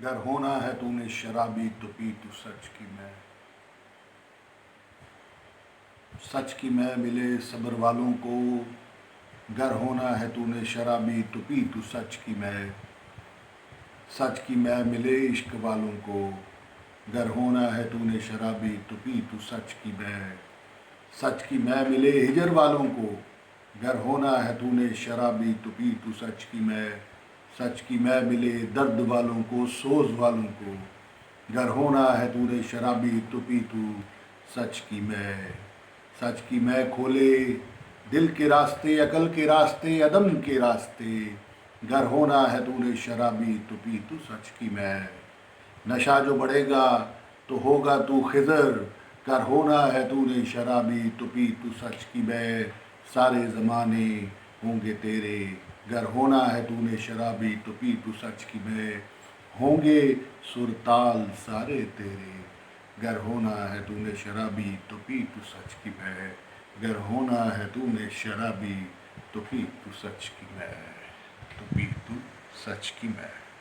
गर होना है तूने शराबी तो पी तू सच की मैं। सच की मैं मिले सब्र वालों को, गर होना है तूने शराबी तो पी तू सच की मैं। सच की मैं मिले इश्क वालों को, गर होना है तूने शराबी तो पी तू सच की मैं। सच की मैं मिले हिजर वालों को, गर होना है तूने शराबी तो पी तू सच की मैं। सच की मैं मिले दर्द वालों को, सोज वालों को, गर होना है तूने शराबी तो पी तू सच की मैं। सच की मैं खोले दिल के रास्ते, अकल के रास्ते, अदम के रास्ते, गर होना है तूने शराबी तो पी तू सच की मैं। नशा जो बढ़ेगा तो होगा तू खिज़र, गर होना है तूने शराबी तो पी तू सच की मैं। सारे ज़माने होंगे तेरे, गर होना है तूने शराबी तो पी तू सच की मैं। होंगे सुरताल सारे तेरे, गर होना है तूने शराबी तो पी तू सच की मैं। गर होना है तूने शराबी तो पी तू सच की मैं, तो पी तू सच की मैं।